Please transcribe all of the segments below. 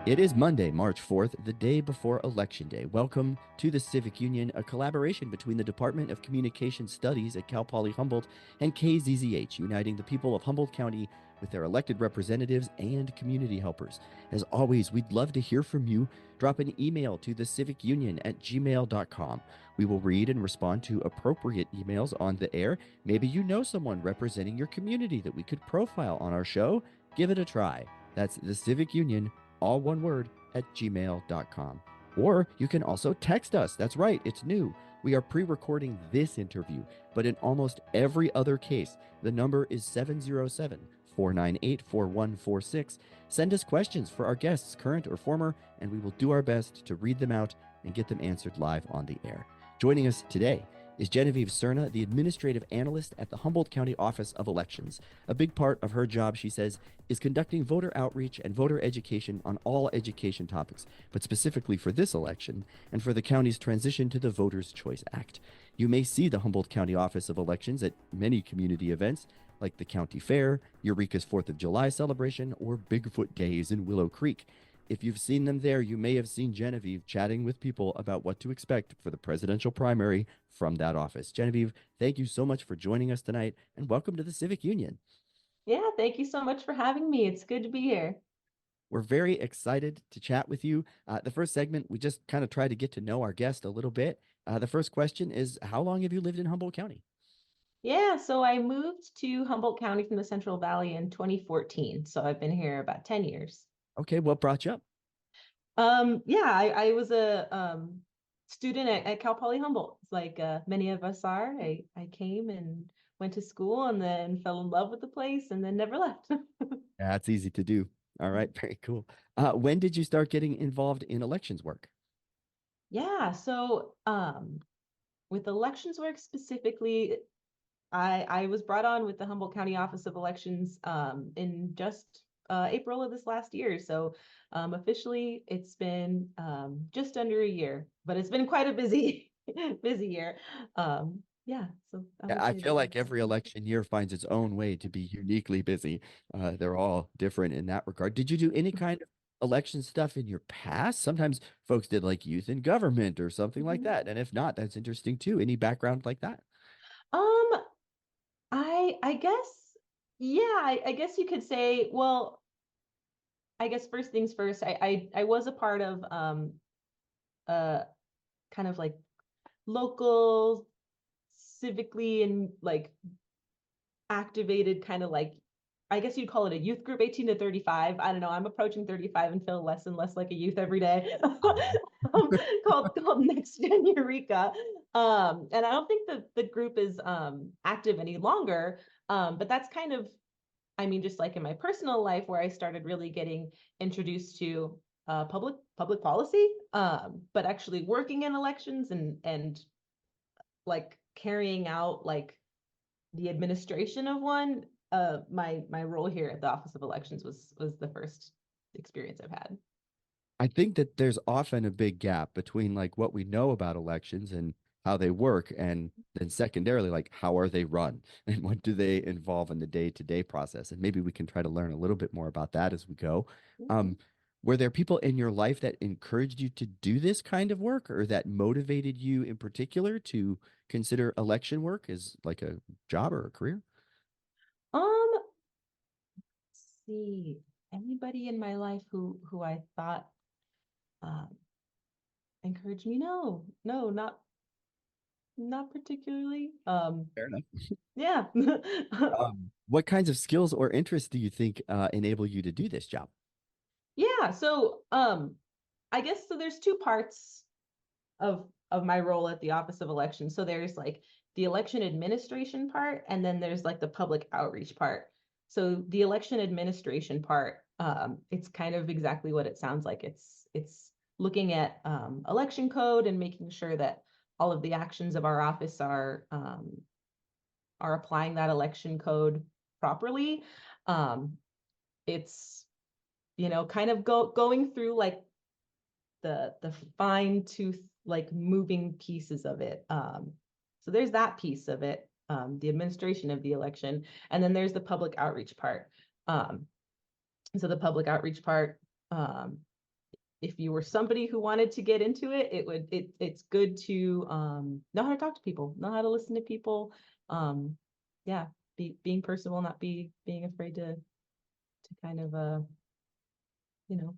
It is Monday, March 4th, the day before Election Day. Welcome to the Civic Union, a collaboration between the Department of Communication Studies at Cal Poly Humboldt and KZZH, uniting the people of Humboldt County with their elected representatives and community helpers. As always, we'd love to hear from you. Drop an email to thecivicunion@gmail.com. We will read and respond to appropriate emails on the air. Maybe you know someone representing your community that we could profile on our show. Give it a try. That's the Civic Union, all one word, at gmail.com. Or you can also text us. That's right, it's new. We are pre recording this interview, but in almost every other case, the number is 707 498 4146. Send us questions for our guests, current or former, and we will do our best to read them out and get them answered live on the air. Joining us today is Genevieve Serna, the administrative analyst at the Humboldt County Office of Elections. A big part of her job, she says, is conducting voter outreach and voter education on all education topics, but specifically for this election and for the county's transition to the Voters' Choice Act. You may see the Humboldt County Office of Elections at many community events like the County Fair, Eureka's 4th of July celebration, or Bigfoot Days in Willow Creek. If you've seen them there, you may have seen Genevieve chatting with people about what to expect for the presidential primary from that office. Genevieve, thank you so much for joining us tonight, and welcome to the Civic Union. Yeah, thank you so much for having me. It's good to be here. We're very excited to chat with you. The first segment, we just kind of try to get to know our guest a little bit. The first question is, how long have you lived in Humboldt County? Yeah, so I moved to Humboldt County from the Central Valley in 2014. So I've been here about 10 years. Okay, what brought you up? Yeah, I was a student at Cal Poly Humboldt. It's like many of us are. I came and went to school and then fell in love with the place and then never left. That's easy to do. All right, very cool. When did you start getting involved in elections work? Yeah, so with elections work specifically, I was brought on with the Humboldt County Office of Elections in just April of this last year. So officially, it's been just under a year, but it's been quite a busy, busy year. Yeah, so I Yeah, would I say feel that like that's every election year finds its own way to be uniquely busy. They're all different in that regard. Did you do any kind of election stuff in your past? Sometimes folks did like youth in government or something like Mhm. that. And if not, that's interesting too. Any background like that? Um, I guess, yeah, I guess you could say, well, I guess first things first, I was a part of uh kind of like local civically and like activated kind of like I guess you'd call it a youth group, 18 to 35. I don't know. I'm approaching 35 and feel less and less like a youth every day. Called Next Gen Eureka. And I don't think the group is active any longer. But that's kind of, I mean, just like in my personal life where I started really getting introduced to public policy, but actually working in elections and like carrying out like the administration of one, my role here at the Office of Elections was the first experience I've had. I think that there's often a big gap between like what we know about elections and how they work, and then secondarily, like how are they run and what do they involve in the day-to-day process? And maybe we can try to learn a little bit more about that as we go. Mhm. Um, were there people in your life that encouraged you to do this kind of work or that motivated you in particular to consider election work as like a job or a career? Let's see, anybody in my life who I thought um, encouraged me? No, no, not particularly. Fair enough. Yeah. What kinds of skills or interests do you think enable you to do this job? Yeah, so I guess so there's two parts of my role at the Office of Elections. So there's like the election administration part, and then there's like the public outreach part. So the election administration part, it's kind of exactly what it sounds like. It's looking at election code and making sure that all of the actions of our office are applying that election code properly. Um, it's kind of going through like the fine tooth like moving pieces of it. So there's that piece of it, the administration of the election, and then there's the public outreach part. So the public outreach part, um, if you were somebody who wanted to get into it, it's good to know how to talk to people, know how to listen to people. Yeah, being personable, not being afraid to kind of you know,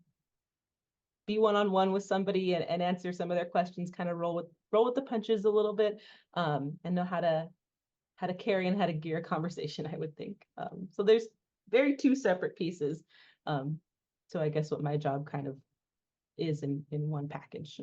be one-on-one with somebody and answer some of their questions, kind of roll with the punches a little bit, and know how to carry and how to gear a conversation, I would think. So there's very two separate pieces. So I guess what my job kind of is in one package.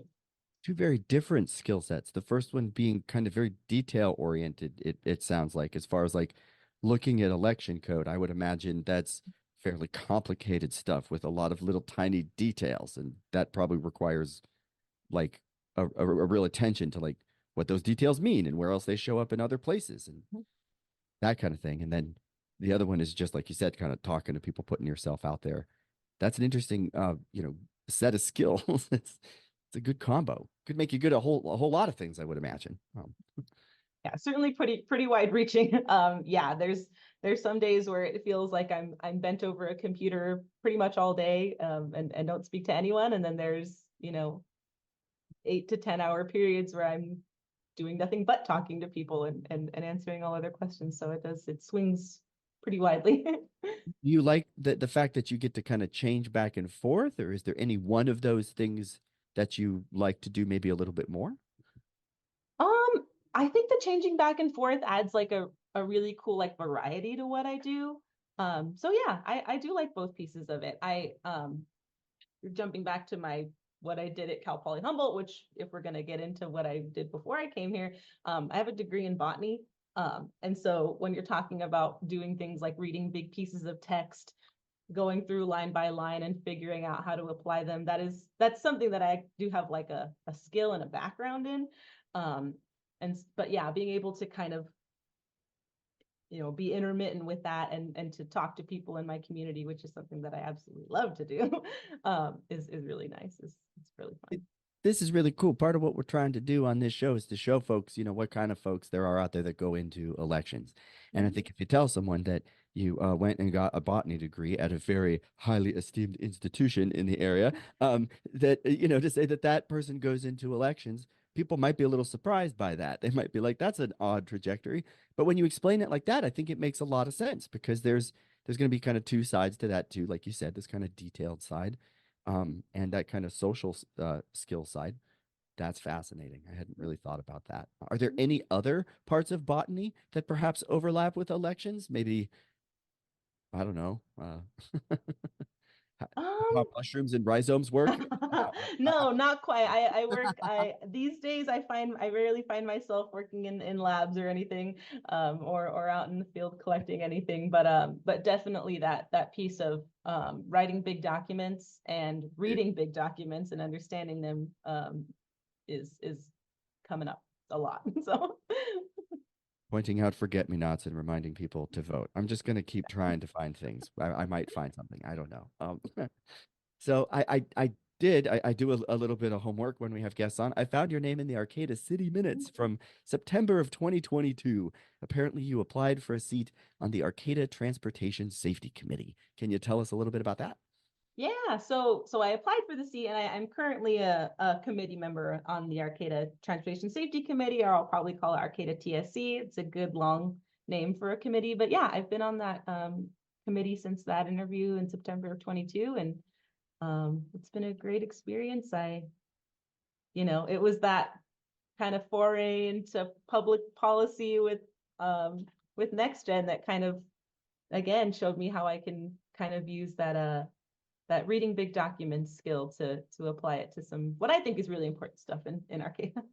Two very different skill sets. The first one being kind of very detail oriented, it sounds like, as far as like looking at election code. I would imagine that's fairly complicated stuff with a lot of little tiny details, and that probably requires like a real attention to like what those details mean and where else they show up in other places and that kind of thing. And then the other one is just like you said, kind of talking to people, putting yourself out there. That's an interesting, set of skills. It's a good combo. Could make you good at a whole lot of things, I would imagine. Yeah, certainly pretty wide reaching. Yeah, there's some days where it feels like I'm bent over a computer pretty much all day, and don't speak to anyone. And then there's, 8 to 10 hour periods where I'm doing nothing but talking to people and answering all other questions. So it swings pretty widely. Do you like the fact that you get to kind of change back and forth, or is there any one of those things that you like to do maybe a little bit more? Um, I think the changing back and forth adds like a really cool like variety to what I do. So yeah, I do like both pieces of it. Jumping back to my what I did at Cal Poly Humboldt, which if we're gonna get into what I did before I came here, I have a degree in botany. And so when you're talking about doing things like reading big pieces of text, going through line by line and figuring out how to apply them, that's something that I do have like a skill and a background in. Um, but yeah, being able to kind of be intermittent with that and to talk to people in my community, which is something that I absolutely love to do, is really nice. It's really fun. This is really cool. Part of what we're trying to do on this show is to show folks, what kind of folks there are out there that go into elections. And I Mhm. think if you tell someone that you went and got a botany degree at a very highly esteemed institution in the area, that, to say that that person goes into elections, people might be a little surprised by that. They might be like, that's an odd trajectory. But when you explain it like that, I think it makes a lot of sense because there's going to be kind of two sides to that too. Like you said, this kind of detailed side and that kind of social skill side. That's fascinating. I hadn't really thought about that. Are there any other parts of botany that perhaps overlap with elections? Maybe, I don't know, how Um, mushrooms and rhizomes work? no, not quite. I work. I these days I rarely find myself working in labs or anything, or out in the field collecting anything. But definitely that piece of writing big documents and reading big documents and understanding them is coming up a lot. So Pointing out forget-me-nots and reminding people to vote. I'm just going to keep trying to find things. I might find something. I don't know. So I do a little bit of homework when we have guests on. I found your name in the Arcata City Minutes from September of 2022. Apparently, you applied for a seat on the Arcata Transportation Safety Committee. Can you tell us a little bit about that? yeah, so I applied for the seat, and I'm currently a committee member on the Arcata Transportation Safety Committee, or I'll probably call it Arcata TSC. It's a good long name for a committee, but yeah, I've been on that committee since that interview in September of 22, and it's been a great experience. It was that kind of foray into public policy with NextGen that kind of again showed me how I can kind of use that reading big documents skill to apply it to some what I think is really important stuff in Arcata.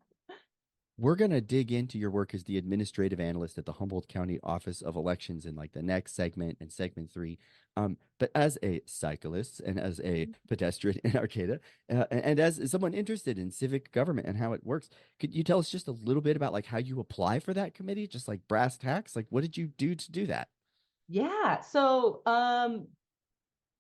We're going to dig into your work as the administrative analyst at the Humboldt County Office of Elections in like the next segment and segment three. But as a cyclist and as a pedestrian in Arcata, and as someone interested in civic government and how it works, could you tell us just a little bit about like how you apply for that committee? Just like brass tacks, like what did you do to do that? Yeah, so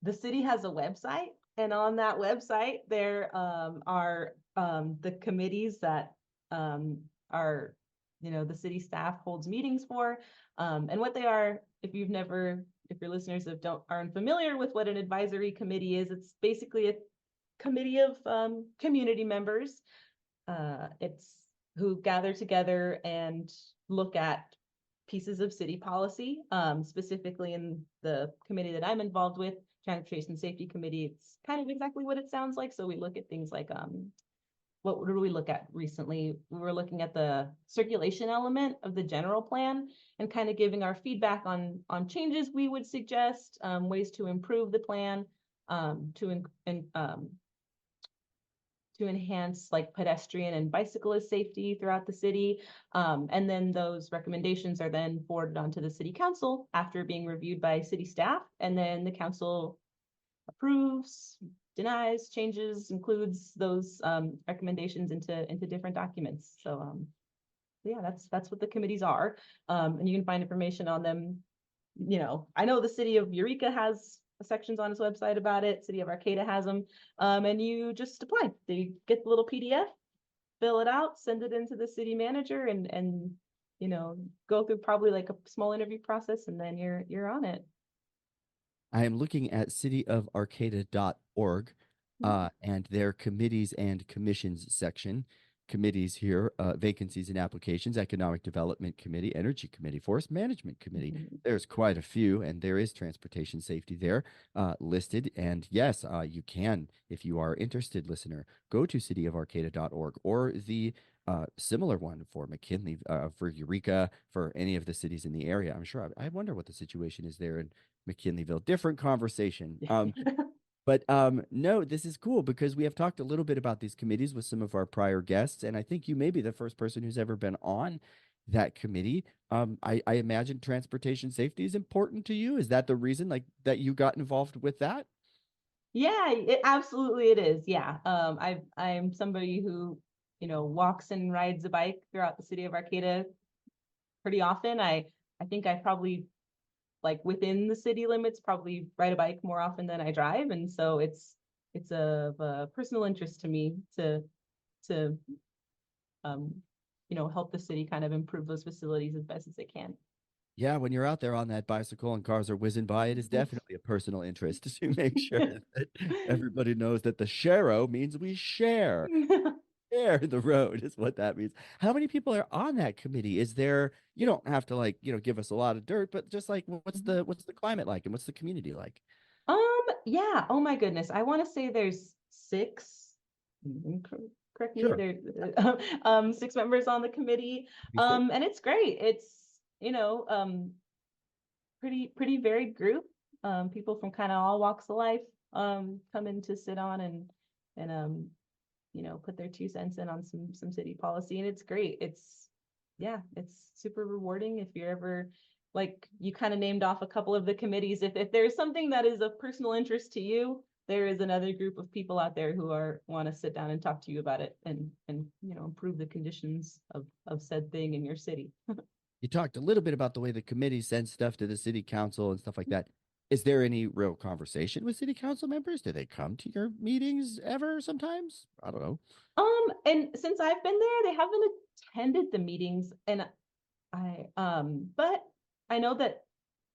the city has a website, and on that website there are the committees that um, are the city staff holds meetings for, and what they are. If your listeners don't aren't familiar with what an advisory committee is, it's basically committee of community members. It's who gather together and look at pieces of city policy, specifically in the committee that I'm involved with, Transportation Safety Committee. It's kind of exactly what it sounds like. So we look at things like what did we look at recently? We were looking at the circulation element of the general plan and kind of giving our feedback on changes we would suggest, ways to improve the plan, to enhance like pedestrian and bicyclist safety throughout the city. And then those recommendations are then forwarded onto the city council after being reviewed by city staff. And then the council approves, denies, changes, includes those recommendations into different documents. So yeah, that's what the committees are. And you can find information on them. I know the city of Eureka has sections on its website about it. City of Arcata has them. And you just apply. They get the little PDF, fill it out, send it into the city manager, and go through probably like a small interview process, and then you're on it. I am looking at cityofarcata.org and their committees and commissions section. Committees here, vacancies and applications, Economic Development Committee, Energy Committee, Forest Management Committee. There's quite a few, and there is transportation safety there listed. And yes, you can, if you are interested, listener, go to cityofarcata.org or the similar one for McKinley, for Eureka, for any of the cities in the area. I'm sure. I wonder what the situation is there in McKinleyville. Different conversation. But no, this is cool because we have talked a little bit about these committees with some of our prior guests, and I think you may be the first person who's ever been on that committee. I imagine transportation safety is important to you. Is that the reason, like, that you got involved with that? Yeah, absolutely it is. Yeah. I'm somebody who, walks and rides a bike throughout the city of Arcata pretty often. I think I probably like within the city limits probably ride a bike more often than I drive, and so it's of a personal interest to me to um help the city kind of improve those facilities as best as they can. Yeah, when you're out there on that bicycle and cars are whizzing by, it is definitely a personal interest to make sure that everybody knows that the share means we share the road is what that means. How many people are on that committee? Is there, you don't have to like, give us a lot of dirt, but just like what's the climate like and what's the community like? Yeah. Oh my goodness. I want to say there's six. Correct me. Sure. There's 6 members on the committee. Be six. And it's great. It's pretty varied group. People from kind of all walks of life come in to sit on and put their 2 cents in on some city policy, and it's great. It's super rewarding if you're ever like you kind of named off a couple of the committees. If there's something that is of personal interest to you, there is another group of people out there who want to sit down and talk to you about it and improve the conditions of said thing in your city. You talked a little bit about the way the committee sends stuff to the city council and stuff like that. Is there any real conversation with city council members? Do they come to your meetings ever sometimes? I don't know. And since I've been there, they haven't attended the meetings, and but I know that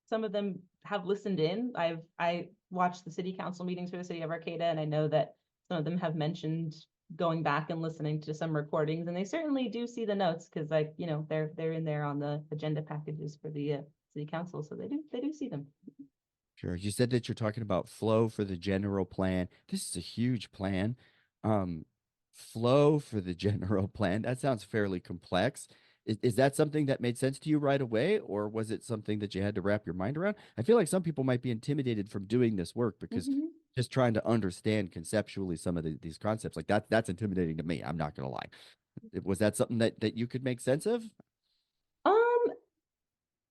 some of them have listened in. I watched the city council meetings for the city of Arcata, and I know that some of them have mentioned going back and listening to some recordings, and they certainly do see the notes because, like, they're in there on the agenda packages for the city council, so they do see them. Sure. You said that you're talking about flow for the general plan. This is a huge plan. Um, Flow for the general plan. That sounds fairly complex. Is that something that made sense to you right away, or was it something that you had to wrap your mind around? I feel like some people might be intimidated from doing this work because Mhm. just trying to understand conceptually some of these concepts, like that's intimidating to me. I'm not gonna lie. Was that something that you could make sense of? Um,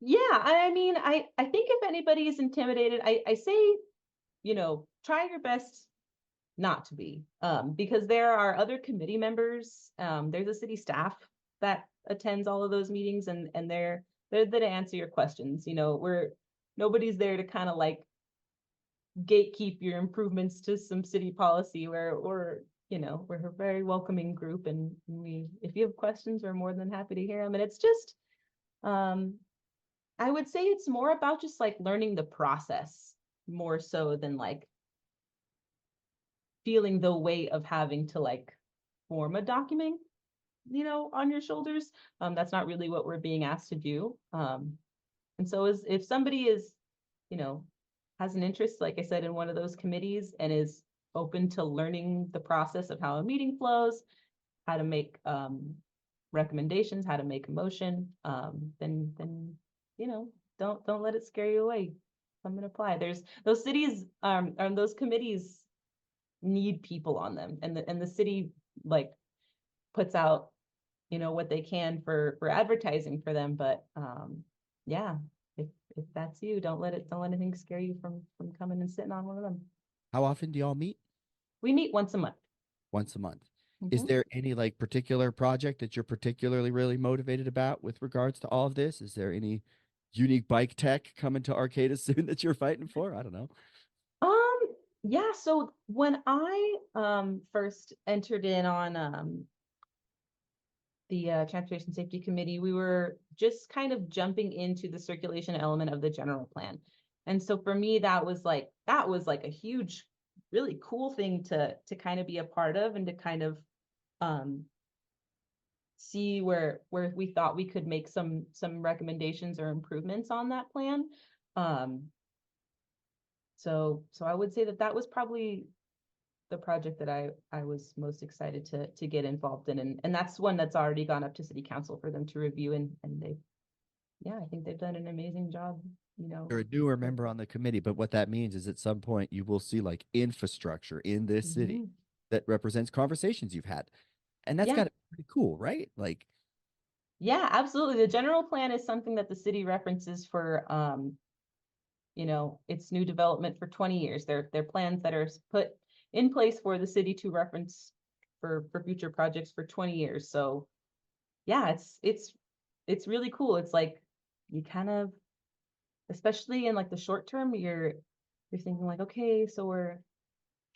yeah, I mean, I think if anybody is intimidated, I say, try your best not to be, because there are other committee members. There's a city staff that attends all of those meetings, and they're there to answer your questions. Nobody's there to kind of like gatekeep your improvements to some city policy. We're a very welcoming group, and if you have questions, we're more than happy to hear them. And it's just, um, I would say it's more about just like learning the process more so than like feeling the weight of having to like form a document, on your shoulders. That's not really what we're being asked to do. And so if somebody is, you know, has an interest, like I said, in one of those committees and is open to learning the process of how a meeting flows, how to make recommendations, how to make a motion, then don't let it scare you away. Come and apply. There's those cities or those committees need people on them, and the city like puts out what they can for advertising for them, but yeah, if that's you, don't let anything scare you from coming and sitting on one of them. How often do y'all meet? We meet once a month. Once a month. Is Mm-hmm. there any like particular project that you're particularly really motivated about with regards to all of this? Is there any unique bike tech coming to Arcata soon that you're fighting for? I don't know. Um, yeah, so when I first entered in on the Transportation Safety Committee, we were just kind of jumping into the circulation element of the general plan. And so for me, that was like a huge, really cool thing to kind of be a part of, and to kind of um see where we thought we could make some recommendations or improvements on that plan. Um, so I would say that was probably the project that I was most excited to get involved in, and that's one that's already gone up to city council for them to review, and they, yeah, I think they've done an amazing job, You're a newer member on the committee, but what that means is at some point you will see like infrastructure in this city Mhm. that represents conversations you've had. And that's Yeah, got to be pretty cool, right? Like, yeah, absolutely. The general plan is something that the city references for its new development for 20 years. They're plans that are put in place for the city to reference for future projects for 20 years. So yeah, it's really cool. It's like you kind of, especially in like the short term, you're thinking like, okay, so we're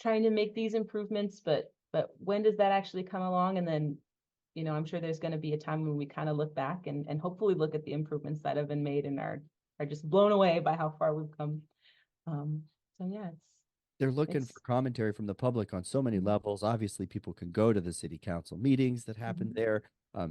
trying to make these improvements, but when does that actually come along? And then, I'm sure there's going to be a time when we kind of look back and hopefully look at the improvements that have been made and are just blown away by how far we've come. Um, so yeah, they're looking for it's commentary from the public on so many levels. Obviously, people can go to the city council meetings that happen mhm. there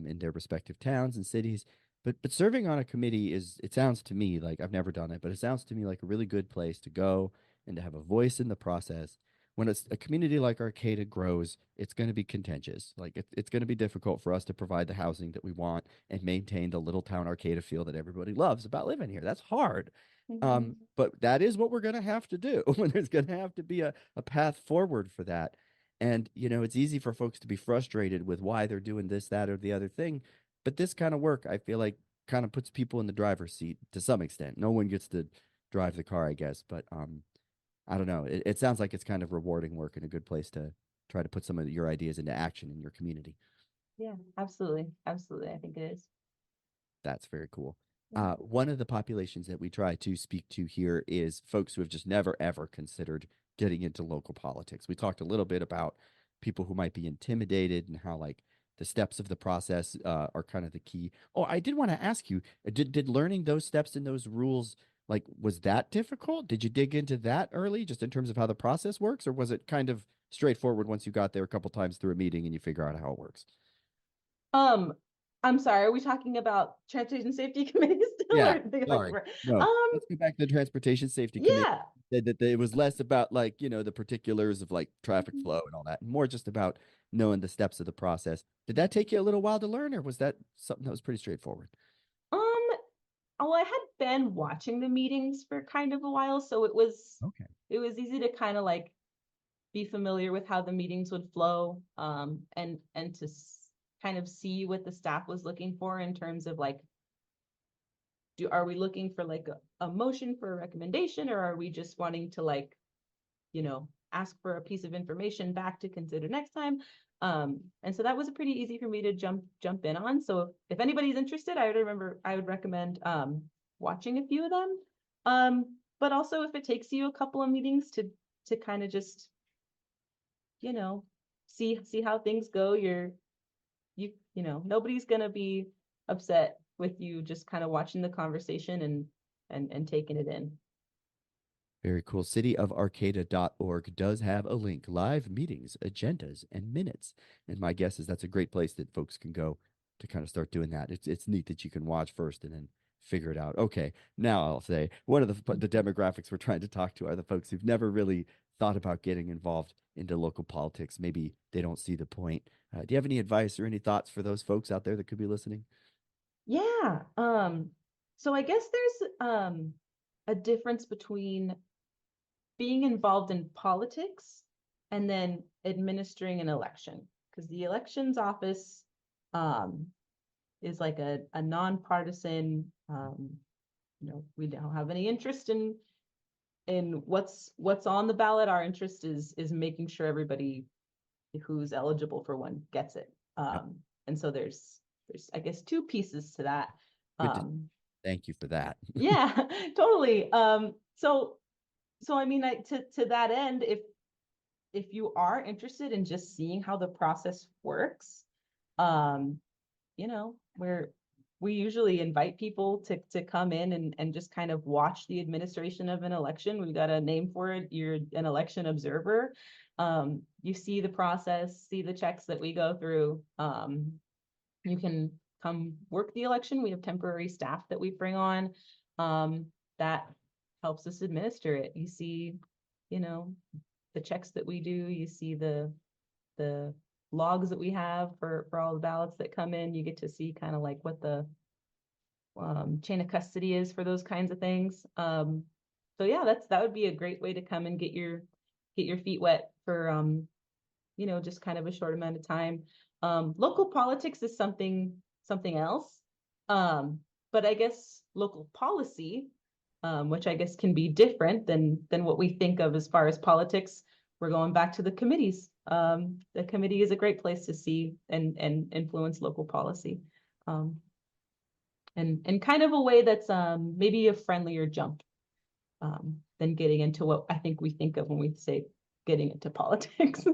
in their respective towns and cities. But serving on a committee it sounds to me like I've never done it, but it sounds to me like a really good place to go and to have a voice in the process. When it's a community like Arcata grows, it's going to be contentious. Like it's going to be difficult for us to provide the housing that we want and maintain the little town Arcata feel that everybody loves about living here. That's hard. Mhm. But that is what we're going to have to do. When there's going to have to be a path forward for that. And, it's easy for folks to be frustrated with why they're doing this, that, or the other thing. But this kind of work, I feel like, kind of puts people in the driver's seat to some extent. No one gets to drive the car, I guess. But I don't know. It sounds like it's kind of rewarding work and a good place to try to put some of your ideas into action in your community. Yeah, absolutely. Absolutely. I think it is. That's very cool. Yeah. One of the populations that we try to speak to here is folks who have just never, ever considered getting into local politics. We talked a little bit about people who might be intimidated and how, like, the steps of the process are kind of the key. Oh, I did want to ask you, did learning those steps and those rules, like, was that difficult? Did you dig into that early, just in terms of how the process works, or was it kind of straightforward once you got there a couple times through a meeting and you figure out how it works? Um, I'm sorry, are we talking about transportation safety committee still, Yeah, or the like sorry. No, um let's go back to the Transportation Safety Committee. yeah. Said that it was less about like, the particulars of like traffic flow and all that, and more just about knowing the steps of the process. Did that take you a little while to learn, or was that something that was pretty straightforward? Um, well, I had been watching the meetings for kind of a while, so it was Okay. it was easy to kind of like be familiar with how the meetings would flow, and to kind of see what the staff was looking for in terms of like, are we looking for like a motion for a recommendation, or are we just wanting to like, ask for a piece of information back to consider next time? And so that was pretty easy for me to jump in on. So if anybody's interested, I would recommend watching a few of them. But also if it takes you a couple of meetings to kind of just, you know, see how things go, nobody's gonna be upset with you just kind of watching the conversation and taking it in. Very cool. Cityofarcata.org does have a link, live meetings, agendas, and minutes. And my guess is that's a great place that folks can go to kind of start doing that. It's neat that you can watch first and then figure it out. Okay, now I'll say one of the demographics we're trying to talk to are the folks who've never really thought about getting involved into local politics. Maybe they don't see the point. Do you have any advice or any thoughts for those folks out there that could be listening? Yeah. So I guess there's a difference between being involved in politics and then administering an election, because the elections office um is like a nonpartisan, we don't have any interest in what's on the ballot. Our interest is making sure everybody who's eligible for one gets it. Yep. And so there's I guess two pieces to that. Good to Um, thank you for that. yeah, totally. So I mean, to that end, if you are interested in just seeing how the process works, um, where we usually invite people to come in and just kind of watch the administration of an election. We've got a name for it. You're an election observer. You see the process, see the checks that we go through. You can come work the election. We have temporary staff that we bring on that helps us administer it. You see, you know, the checks that we do. You see the logs that we have for all the ballots that come in. You get to see kind of like what the chain of custody is for those kinds of things. So yeah, that would be a great way to come and get your feet wet for just kind of a short amount of time. Local politics is something else. But I guess local policy, which I guess can be different than what we think of as far as politics. We're going back to the committees. The committee is a great place to see and influence local policy. And kind of a way that's maybe a friendlier jump than getting into what I think we think of when we say getting into politics.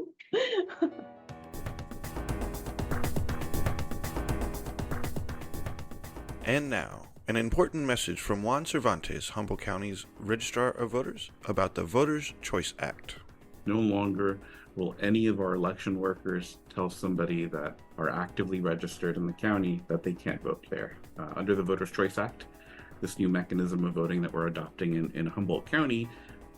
And now, an important message from Juan Cervantes, Humboldt County's Registrar of Voters, about the Voters' Choice Act. No longer will any of our election workers tell somebody that are actively registered in the county that they can't vote there. Under the Voters' Choice Act, this new mechanism of voting that we're adopting in Humboldt County,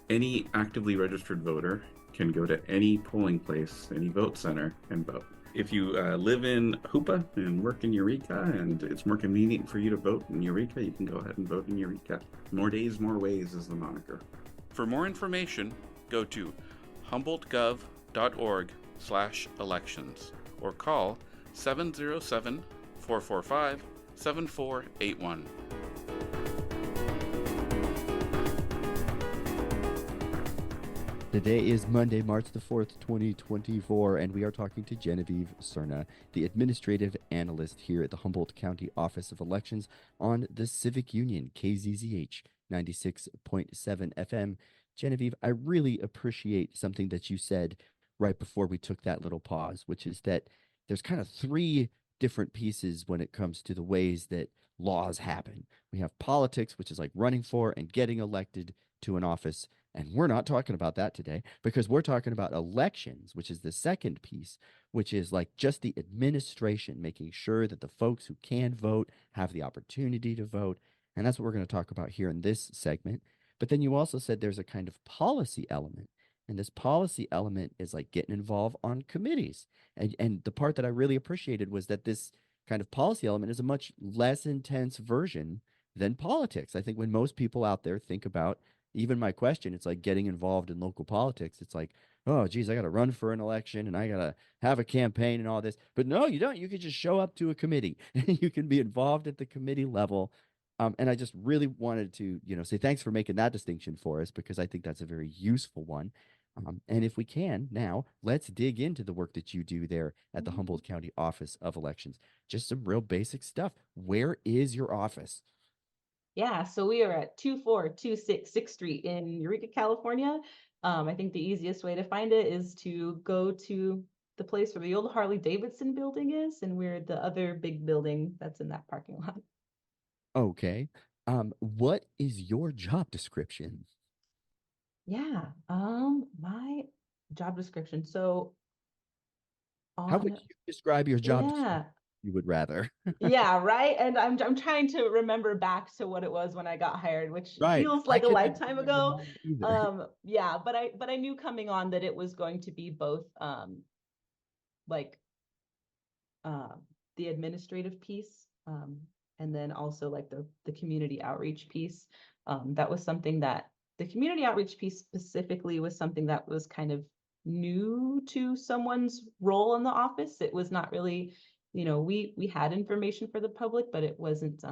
any actively registered voter can go to any polling place, any vote center, and vote. If you live in Hoopa and work in Eureka and it's more convenient for you to vote in Eureka, you can go ahead and vote in Eureka. More days, more ways is the moniker. For more information, go to humboldtgov.org/elections or call 707-445-7481. Today is Monday, March the 4th, 2024, and we are talking to Genevieve Serna, the administrative analyst here at the Humboldt County Office of Elections on the Civic Union, KZZH 96.7 FM. Genevieve, I really appreciate something that you said right before we took that little pause, which is that there's kind of three different pieces when it comes to the ways that laws happen. We have politics, which is like running for and getting elected to an office. And we're not talking about that today because we're talking about elections, which is the second piece, which is like just the administration, making sure that the folks who can vote have the opportunity to vote. And that's what we're going to talk about here in this segment. But then you also said there's a kind of policy element. And this policy element is like getting involved on committees. And the part that I really appreciated was that this kind of policy element is a much less intense version than politics. I think when most people out there think about even my question, it's like getting involved in local politics. It's like, oh, geez, I got to run for an election and I got to have a campaign and all this. But no, you don't. You can just show up to a committee and you can be involved at the committee level. And I just really wanted to, say thanks for making that distinction for us because I think that's a very useful one. And if we can now, let's dig into the work that you do there at the Humboldt County Office of Elections. Just some real basic stuff. Where is your office? Yeah, so we are at 2426 6th Street in Eureka, California. I think the easiest way to find it is to go to the place where the old Harley Davidson building is, and we're the other big building that's in that parking lot. Okay. What is your job description? Yeah. My job description. So How would on, you describe your job description yeah. you would rather? Yeah, right. And I'm trying to remember back to what it was when I got hired, which Right. feels I like a couldn't lifetime remember ago. mine either. Yeah, but I knew coming on that it was going to be both like um the administrative piece, and then also like the community outreach piece. That was something that the community outreach piece specifically was something that was kind of new to someone's role in the office. It was not really, we had information for the public, but it wasn't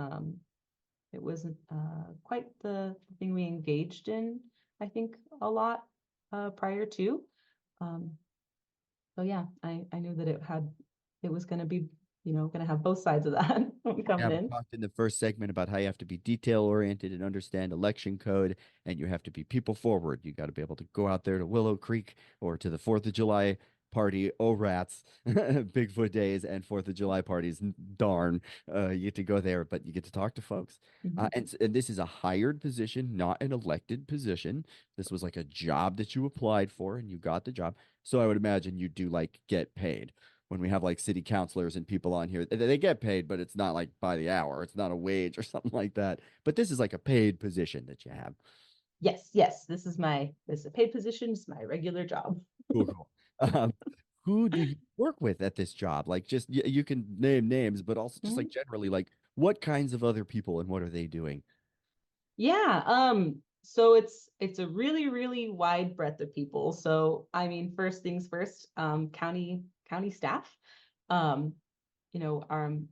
quite the thing we engaged in, I think, a lot prior to. Um, so yeah, I knew that it was going to be, going to have both sides of that Yeah, coming we in. talked in the first segment about how you have to be detail oriented and understand election code, and you have to be people forward. You got to be able to go out there to Willow Creek or to the 4th of July party. Oh, rats, Bigfoot days and 4th of July parties. Darn, you get to go there, but you get to talk to folks. Mhm. And this is a hired position, not an elected position. This was like a job that you applied for and you got the job. So I would imagine you do like get paid when we have like city councilors and people on here, they get paid, but it's not like by the hour. It's not a wage or something like that. But this is like a paid position that you have. Yes, yes, this is a paid position. It's my regular job. Cool, cool. Um, who do you work with at this job? Like, just you can name names, but also just like Mhm. generally, like what kinds of other people and what are they doing? Yeah, so it's a really, really wide breadth of people. So I mean, first things first, county staff, um,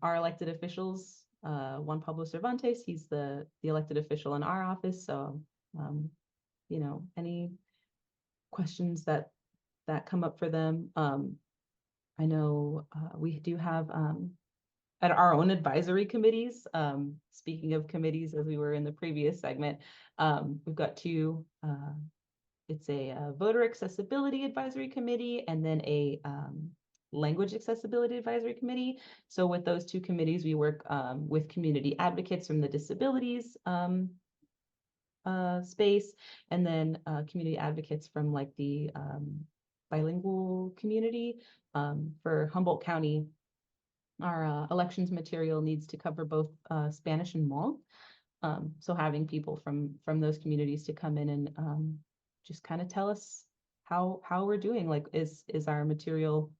our elected officials, Juan Pablo Cervantes, he's the elected official in our office. So um, any questions that come up for them. I know we do have at our own advisory committees. Speaking of committees, as we were in the previous segment, we've got two. It's a voter accessibility advisory committee and then a language accessibility advisory committee. So with those two committees, we work with community advocates from the disabilities space, and then community advocates from like the bilingual community. For Humboldt County, our elections material needs to cover both Spanish and Hmong. So having people from those communities to come in and just kind of tell us how we're doing. Like, is our material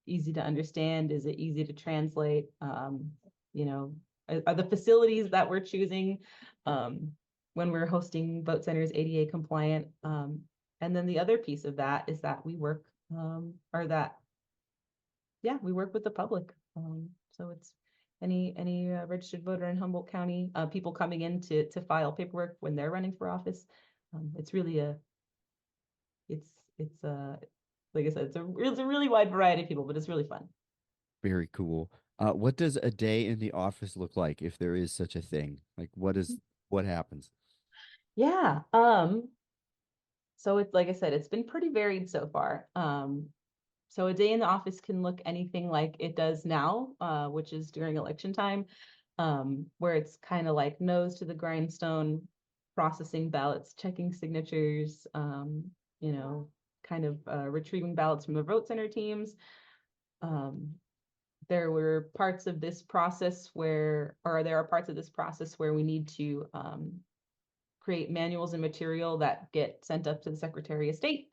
easy to understand? Is it easy to translate? You know, are the facilities that we're choosing um, when we're hosting vote centers ADA compliant? And then the other piece of that is that we work, or that, yeah, we work with the public. So it's any registered voter in Humboldt County, people coming in to file paperwork when they're running for office. It's really it's like I said, it's a really wide variety of people, but it's really fun. Very cool. What does a day in the office look like if there is such a thing? Like, what happens? Yeah. So it's like I said, it's been pretty varied so far. So a day in the office can look anything like it does now, which is during election time, where it's kind of like nose to the grindstone, processing ballots, checking signatures, you know, kind of retrieving ballots from the vote center teams. Um, there were parts of this process or there are parts of this process where we need to create manuals and material that get sent up to the Secretary of State.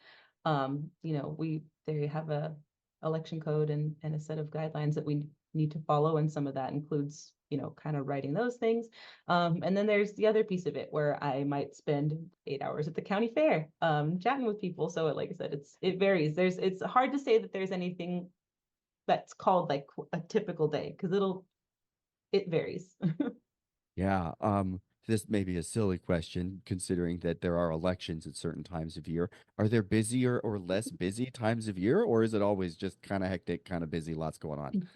They have a election code and a set of guidelines that we need to follow, and some of that includes, kind of writing those things. And then there's the other piece of it where I might spend 8 hours at the county fair, chatting with people. So like I said, it varies. It's hard to say that there's anything that's called like a typical day because it varies. Yeah, this may be a silly question considering that there are elections at certain times of year. Are there busier or less busy times of year, or is it always just kind of hectic, kind of busy, lots going on?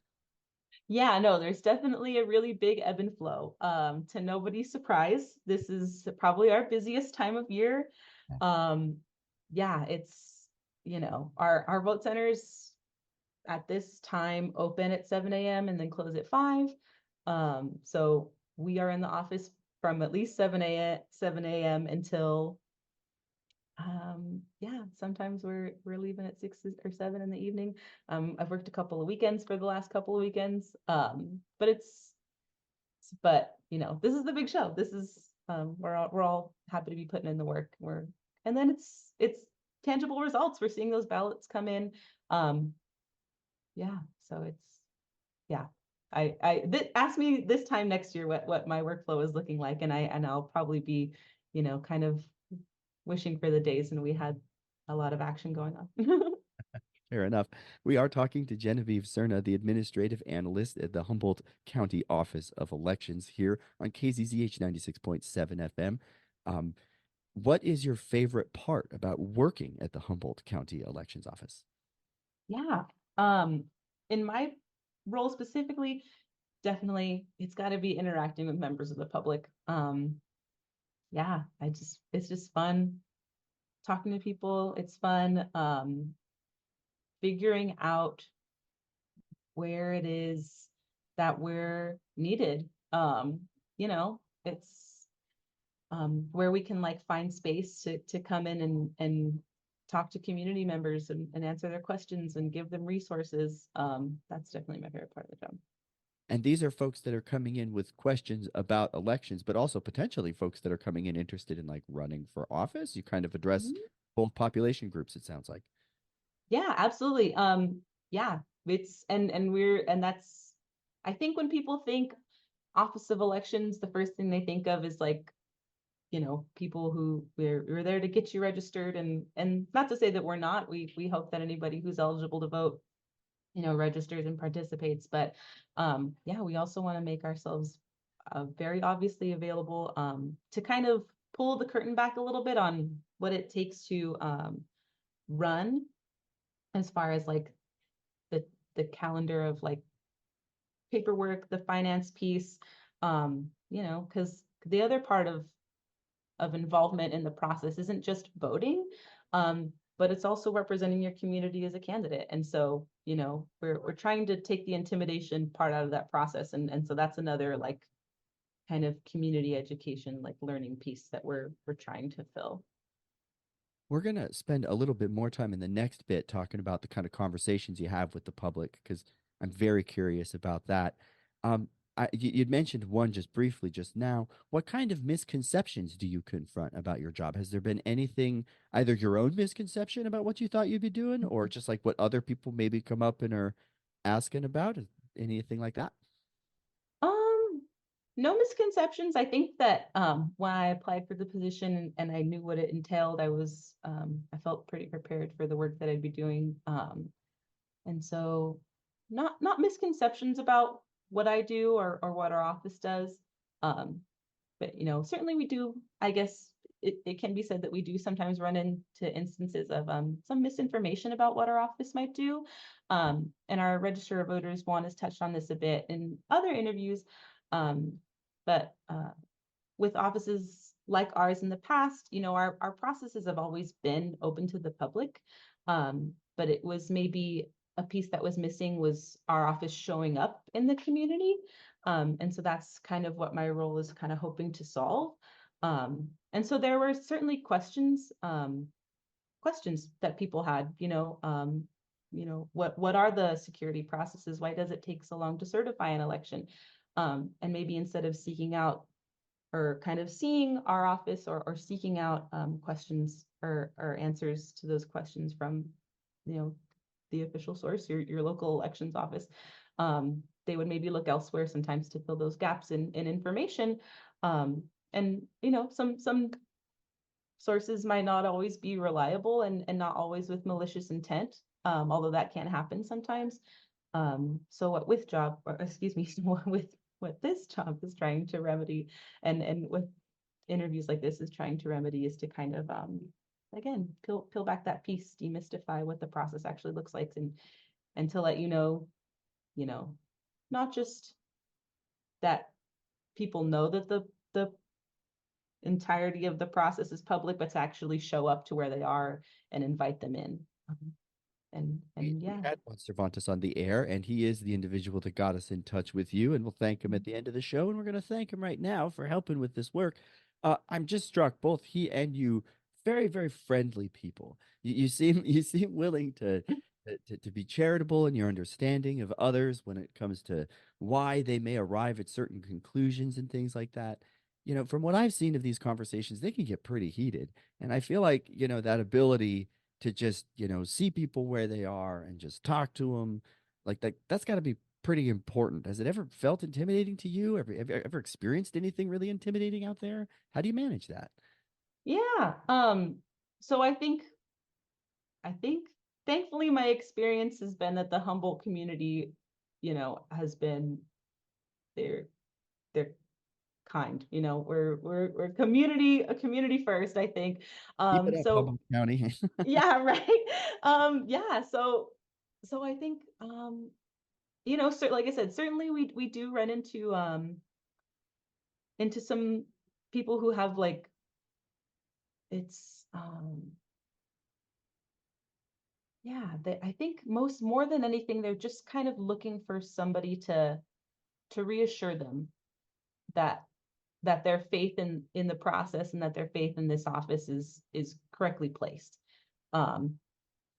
Yeah, no, there's definitely a really big ebb and flow. To nobody's surprise, this is probably our busiest time of year. Um, yeah, it's, our vote centers at this time open at 7 a.m. and then close at 5. So we are in the office from at least 7 a.m. until Yeah, sometimes we're leaving at 6 or 7 in the evening. I've worked a couple of weekends for the last couple of weekends. But this is the big show. This is we're all happy to be putting in the work. And then it's tangible results. We're seeing those ballots come in. Um, yeah, so yeah. Ask me this time next year what my workflow is looking like, and I'll probably be, kind of wishing for the days and we had a lot of action going on. Fair enough. We are talking to Genevieve Serna, the administrative analyst at the Humboldt County Office of Elections here on KZZH 96.7 FM. What is your favorite part about working at the Humboldt County Elections Office? Yeah. In my role specifically, definitely it's got to be interacting with members of the public. Yeah, it's just fun talking to people. It's fun figuring out where it is that we're needed. It's where we can like find space to come in and talk to community members and answer their questions and give them resources. That's definitely my favorite part of the job. And these are folks that are coming in with questions about elections, but also potentially folks that are coming in interested in like running for office. You kind of address Mhm. both population groups, it sounds like. Yeah, absolutely. Yeah, it's and that's I think when people think Office of Elections, the first thing they think of is like, people who we're there to get you registered, and not to say that we're not. We hope that anybody who's eligible to vote, registers and participates. But yeah, we also want to make ourselves very obviously available to kind of pull the curtain back a little bit on what it takes to run, as far as like the calendar of like paperwork, the finance piece, because the other part of involvement in the process isn't just voting, but it's also representing your community as a candidate. And so, we're trying to take the intimidation part out of that process, and so that's another like kind of community education, like learning piece that we're trying to fill. We're going to spend a little bit more time in the next bit talking about the kind of conversations you have with the public because I'm very curious about that. Um, you'd mentioned one just briefly just now. What kind of misconceptions do you confront about your job? Has there been anything, either your own misconception about what you thought you'd be doing, or just like what other people maybe come up and are asking about? Anything like that? Um, no misconceptions. I think that when I applied for the position and I knew what it entailed, I felt pretty prepared for the work that I'd be doing. And so not misconceptions about what I do or what our office does. Um, but certainly we do, I guess it can be said that we do sometimes run into instances of some misinformation about what our office might do. And our register of voters, Juan, has touched on this a bit in other interviews. But with offices like ours in the past, our processes have always been open to the public. But it was maybe a piece that was missing was our office showing up in the community. And so that's kind of what my role is kind of hoping to solve. And so there were certainly questions that people had, what are the security processes? Why does it take so long to certify an election? And maybe instead of seeking out or kind of seeing our office or seeking out questions or answers to those questions from, the official source, your local elections office, they would maybe look elsewhere sometimes to fill those gaps in information. And some sources might not always be reliable and not always with malicious intent, although that can happen sometimes. So what with job, or excuse me, with what this job is trying to remedy, and with interviews like this is trying to remedy, is to kind of again peel back that piece, demystify what the process actually looks like, and to let you know, not just that people know that the entirety of the process is public, but to actually show up to where they are and invite them in. And We yeah. had Juan Cervantes on the air, and he is the individual that got us in touch with you. And we'll thank him at the end of the show. And we're going to thank him right now for helping with this work. I'm just struck, both he and you very, very friendly people. You seem you seem willing to be charitable in your understanding of others when it comes to why they may arrive at certain conclusions and things like that. From what I've seen of these conversations, they can get pretty heated. And I feel like, that ability to just, see people where they are and just talk to them, like that's got to be pretty important. Has it ever felt intimidating to you? Have you ever experienced anything really intimidating out there? How do you manage that? Yeah. So I think thankfully my experience has been that the Humboldt community, has been they're they're kind. We're a community first, I think. Keep it up, So Humboldt County. yeah, right. Yeah, so I think like I said, certainly we do run into some people who have like it's yeah, I think more than anything, they're just kind of looking for somebody to reassure them that their faith in the process and that their faith in this office is correctly placed. Um,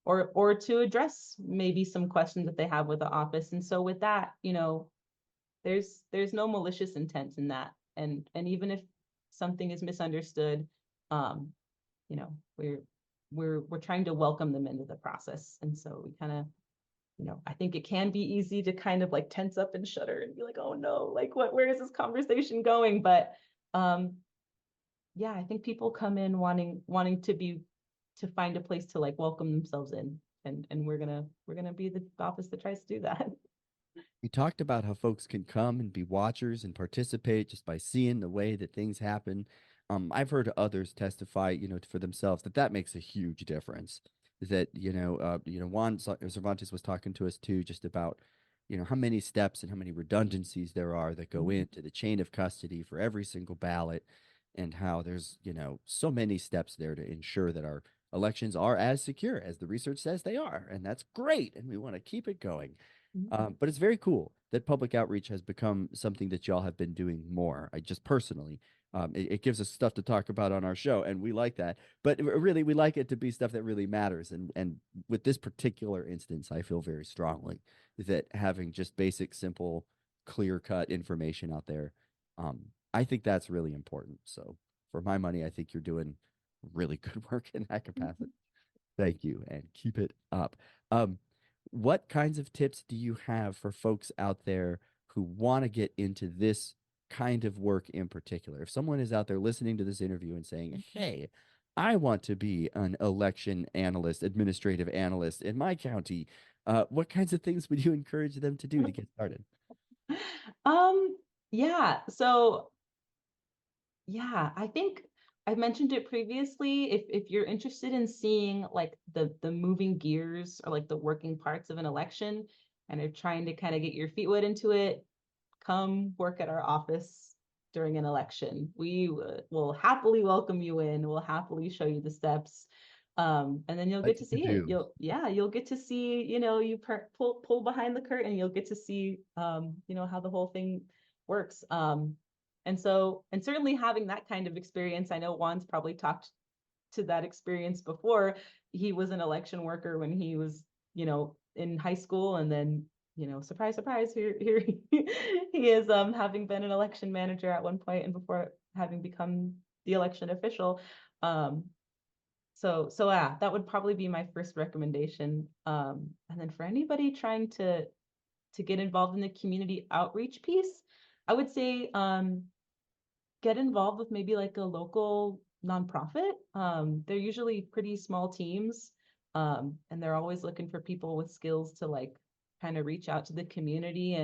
or to address maybe some questions that they have with the office. And so with that, there's no malicious intent in that. And even if something is misunderstood, um, we're trying to welcome them into the process. And so we kind of, I think it can be easy to kind of like tense up and shudder and be like, oh no, like where is this conversation going? But yeah, I think people come in wanting to find a place to like welcome themselves in. And we're gonna be the office that tries to do that. We talked about how folks can come and be watchers and participate just by seeing the way that things happen. I've heard others testify, for themselves that makes a huge difference. That Juan Cervantes was talking to us too, just about how many steps and how many redundancies there are that go into the chain of custody for every single ballot, and how there's so many steps there to ensure that our elections are as secure as the research says they are, and that's great, and we want to keep it going. But it's very cool that public outreach has become something that y'all have been doing more. I just personally, it gives us stuff to talk about on our show, and we like that. But really, we like it to be stuff that really matters. And with this particular instance, I feel very strongly that having just basic, simple, clear-cut information out there, I think that's really important. So for my money, I think you're doing really good work in that capacity. Thank you, and keep it up. Um, what kinds of tips do you have for folks out there who want to get into this kind of work in particular? If someone is out there listening to this interview and saying, hey, I want to be an election analyst, administrative analyst in my county, what kinds of things would you encourage them to do to get started? Yeah, so yeah, I think I've mentioned it previously. If you're interested in seeing like the moving gears or like the working parts of an election and are trying to kind of get your feet wet into it, come work at our office during an election. We will happily welcome you in. We'll happily show you the steps. And then you'll Like get to to see it. do. You'll get to see, you pull behind the curtain, you'll get to see, how the whole thing works. And certainly having that kind of experience, I know Juan's probably talked to that experience before. He was an election worker when he was, in high school, and then, surprise, surprise, here he is, having been an election manager at one point and before having become the election official. So yeah, that would probably be my first recommendation. And then for anybody trying to get involved in the community outreach piece, I would say get involved with maybe like a local nonprofit. They're usually pretty small teams, and they're always looking for people with skills to like kind of reach out to the community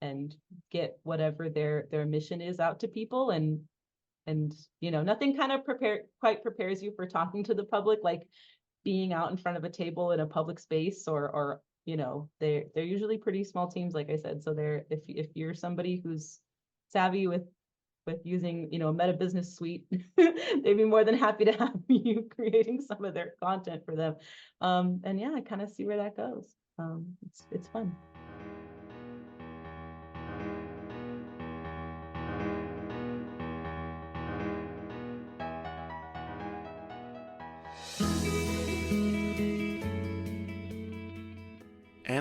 and get whatever their mission is out to people. And nothing kind of quite prepares you for talking to the public, like being out in front of a table in a public space, or they're usually pretty small teams, like I said. So they're if you're somebody who's savvy with using a Meta Business Suite, they'd be more than happy to have you creating some of their content for them. And yeah, I kind of see where that goes. It's fun.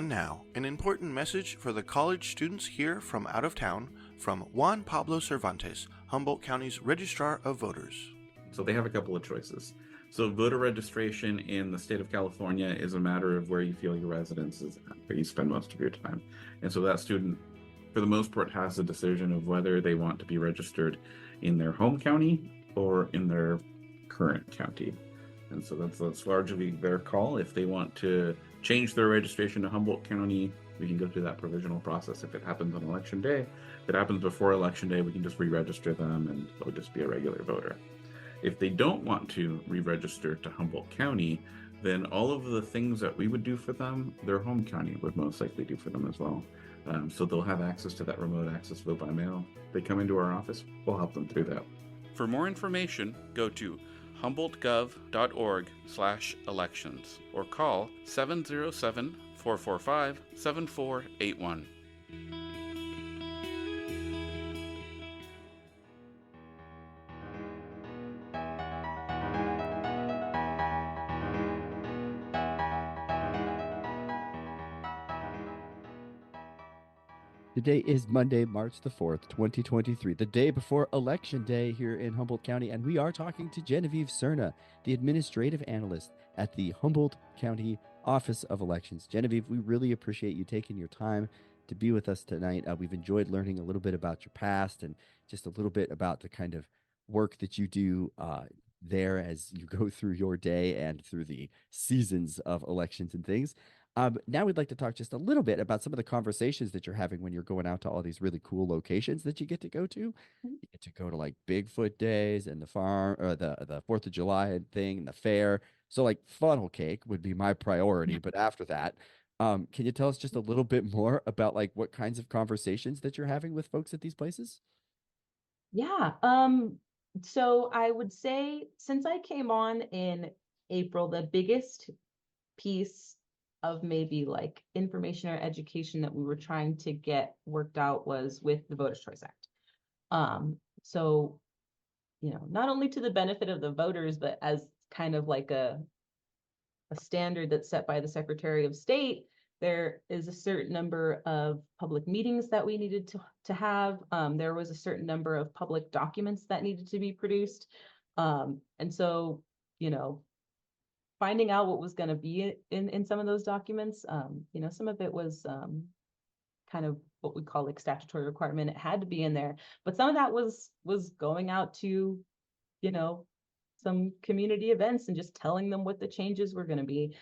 And now, an important message for the college students here from out of town from Juan Pablo Cervantes, Humboldt County's Registrar of Voters. So they have a couple of choices. So voter registration in the state of California is a matter of where you feel your residence is at, where you spend most of your time. And so that student, for the most part, has a decision of whether they want to be registered in their home county or in their current county. And so that's largely their call. If they want to change their registration to Humboldt County, we can go through that provisional process. If it happens on election day, if it happens before election day, we can just re-register them and they'll just be a regular voter. If they don't want to re-register to Humboldt County, then all of the things that we would do for them, their home county would most likely do for them as well. So they'll have access to that remote access vote by mail. They come into our office, we'll help them through that. For more information, go to humboldtgov.org/elections or call 707-445-7481. Today is Monday, March the 4th, 2023, the day before Election Day here in Humboldt County, and we are talking to Genevieve Serna, the administrative analyst at the Humboldt County Office of Elections. Genevieve, we really appreciate you taking your time to be with us tonight. We've enjoyed learning a little bit about your past and just a little bit about the kind of work that you do there as you go through your day and through the seasons of elections and things. Now we'd like to talk just a little bit about some of the conversations that you're having when you're going out to all these really cool locations that you get to go to. You get to go to like Bigfoot days and the farm or the 4th of July thing and the fair. So like funnel cake would be my priority. But after that, can you tell us just a little bit more about like what kinds of conversations that you're having with folks at these places? Yeah. So I would say since I came on in April, the biggest piece of maybe like information or education that we were trying to get worked out was with the Voters' Choice Act. So, not only to the benefit of the voters, but as kind of like a standard that's set by the Secretary of State, there is a certain number of public meetings that we needed to have. There was a certain number of public documents that needed to be produced. And so, finding out what was going to be in some of those documents, some of it was kind of what we call like statutory requirement. It had to be in there, but some of that was going out to, some community events and just telling them what the changes were going to be,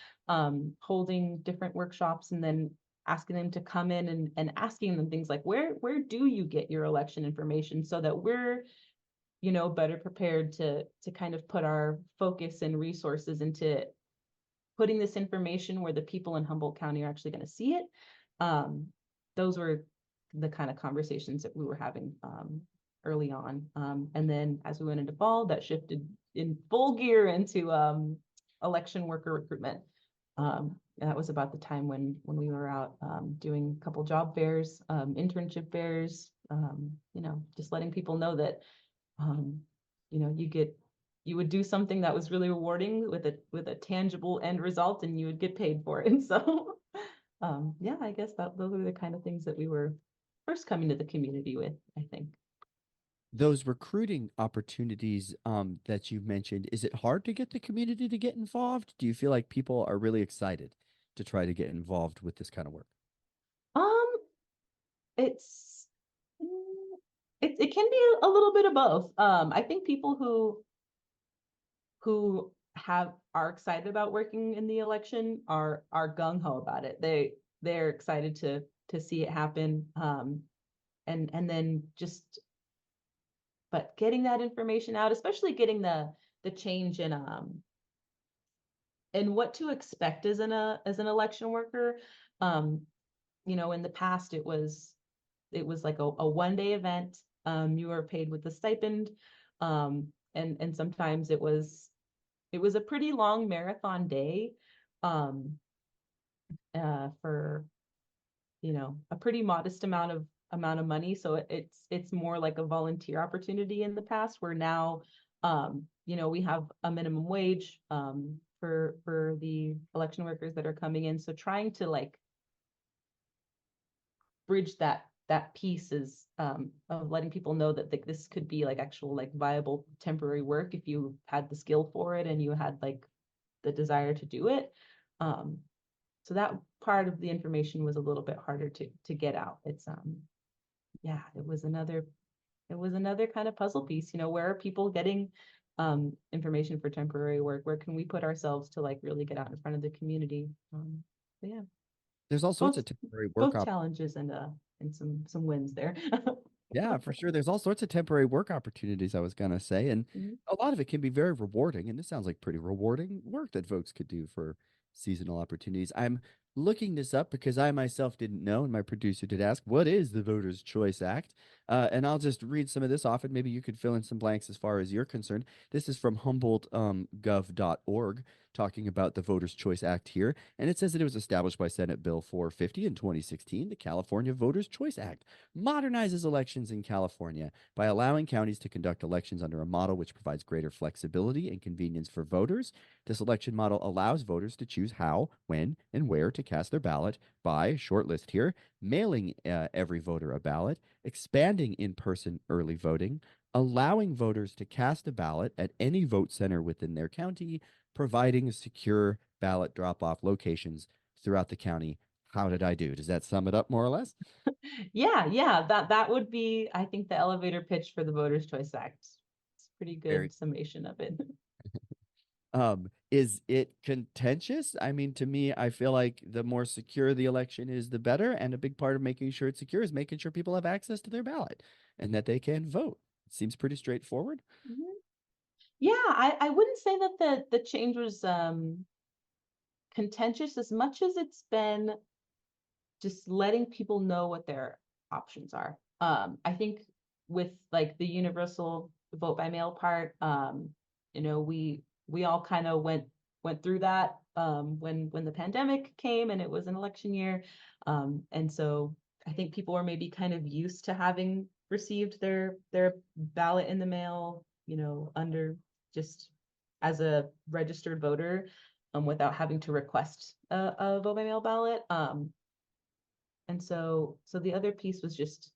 holding different workshops and then asking them to come in and asking them things like, where do you get your election information so that we're better prepared to kind of put our focus and resources into putting this information where the people in Humboldt County are actually going to see it. Those were the kind of conversations that we were having early on. And then as we went into fall, that shifted in full gear into election worker recruitment. And that was about the time when we were out doing a couple job fairs, internship fairs, just letting people know that you would do something that was really rewarding with a tangible end result and you would get paid for it. And so I guess those are the kind of things that we were first coming to the community with, I think. Those recruiting opportunities that you mentioned, is it hard to get the community to get involved? Do you feel like people are really excited to try to get involved with this kind of work? It can be a little bit of both. I think people who are excited about working in the election are gung-ho about it. They're excited to see it happen. And then but getting that information out, especially getting the change in what to expect as an election worker. In the past it was like a one-day event. You were paid with a stipend. And sometimes it was a pretty long marathon day for a pretty modest amount of money. So it's more like a volunteer opportunity in the past, where now we have a minimum wage for the election workers that are coming in. So trying to like bridge that piece is of letting people know that like this could be like actual like viable temporary work if you had the skill for it and you had like the desire to do it. So that part of the information was a little bit harder to get out. It's yeah, it was another kind of puzzle piece. You know, where are people getting information for temporary work? Where can we put ourselves to like really get out in front of the community? But yeah, There's all sorts of temporary work both challenges and some wins there. Yeah, for sure. There's all sorts of temporary work opportunities, I was gonna say, and Mhm. a lot of it can be very rewarding. And this sounds like pretty rewarding work that folks could do for seasonal opportunities. I'm looking this up because I myself didn't know, and my producer did ask, "What is the Voters' Choice Act?" And I'll just read some of this off, and maybe you could fill in some blanks as far as you're concerned. This is from Humboldt gov.org, talking about the Voters' Choice Act here, and it says that it was established by Senate Bill 450 in 2016, the California Voters' Choice Act modernizes elections in California by allowing counties to conduct elections under a model which provides greater flexibility and convenience for voters. This election model allows voters to choose how, when, and where to cast their ballot by, short list here, mailing every voter a ballot, expanding in person early voting, allowing voters to cast a ballot at any vote center within their county, providing secure ballot drop off locations throughout the county. How did I do? Does that sum it up more or less? Yeah, that would be, I think, the elevator pitch for the Voters' Choice Act. It's a pretty Very. good summation of it. Is it contentious? I mean, to me, I feel like the more secure the election is, the better. And a big part of making sure it's secure is making sure people have access to their ballot and that they can vote. It seems pretty straightforward. Mhm. Yeah, I wouldn't say that the change was contentious as much as it's been just letting people know what their options are. I think with like the universal vote by mail part, you know, we all kind of went through that when the pandemic came and it was an election year. And so I think people were maybe kind of used to having received their ballot in the mail, you know, under just as a registered voter, without having to request a vote by mail ballot. And so the other piece was just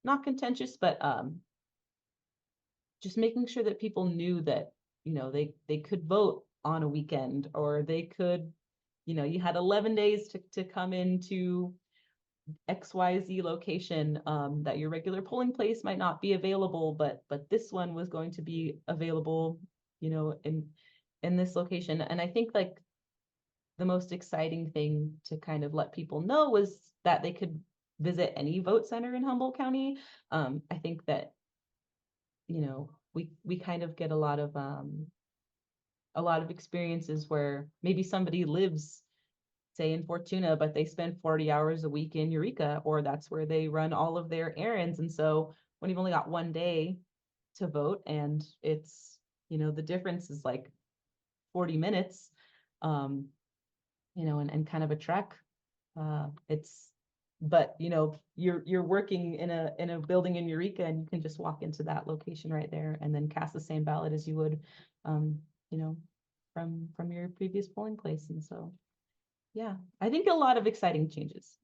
not contentious, but just making sure that people knew that, you know, they could vote on a weekend, or they could, you know, you had 11 days to come into XYZ location, that your regular polling place might not be available, but this one was going to be available, you know, in this location. And I think like the most exciting thing to kind of let people know was that they could visit any vote center in Humboldt County. I think that, you know, we kind of get a lot of experiences where maybe somebody lives, say, in Fortuna, but they spend 40 hours a week in Eureka, or that's where they run all of their errands. And so when you've only got one day to vote, and it's, you know, the difference is like 40 minutes, you know, and kind of a trek. It's, but you know, you're working in a building in Eureka, and you can just walk into that location right there and then cast the same ballot as you would, you know, from your previous polling place. And so, yeah, I think a lot of exciting changes.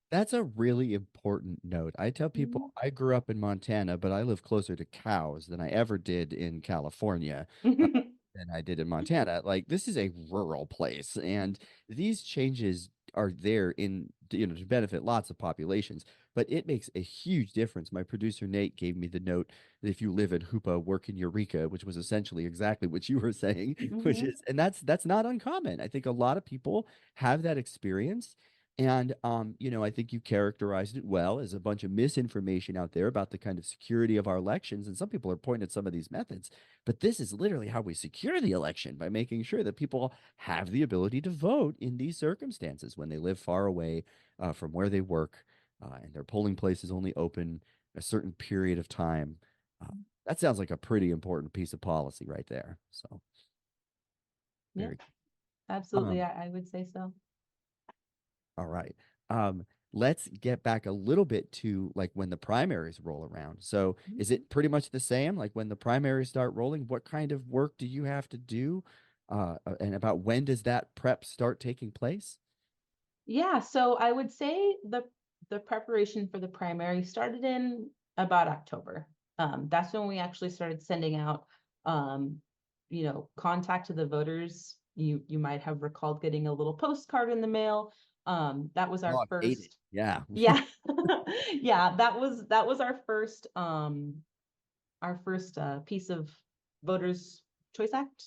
That's a really important note. I tell people I grew up in Montana, but I live closer to cows than I ever did in California. Than I did in Montana. Like, this is a rural place, and these changes are there in, you know, to benefit lots of populations, but it makes a huge difference. My producer Nate gave me the note that if you live in Hoopa, work in Eureka, which was essentially exactly what you were saying, which is, and that's not uncommon. I think a lot of people have that experience. And you know, I think you characterized it well as a bunch of misinformation out there about the kind of security of our elections. And some people are pointing at some of these methods. But this is literally how we secure the election, by making sure that people have the ability to vote in these circumstances when they live far away from where they work, and their polling place is only open a certain period of time. That sounds like a pretty important piece of policy right there. So, Yeah, very. absolutely. I would say so. All right. Um, let's get back a little bit to like when the primaries roll around. So is it pretty much the same? Like when the primaries start rolling, what kind of work do you have to do? And about when does that prep start taking place? Yeah, so I would say the preparation for the primary started in about October. That's when we actually started sending out, contact to the voters. You might have recalled getting a little postcard in the mail. That was our first. Yeah. Yeah. Yeah, that was our first piece of Voters Choice Act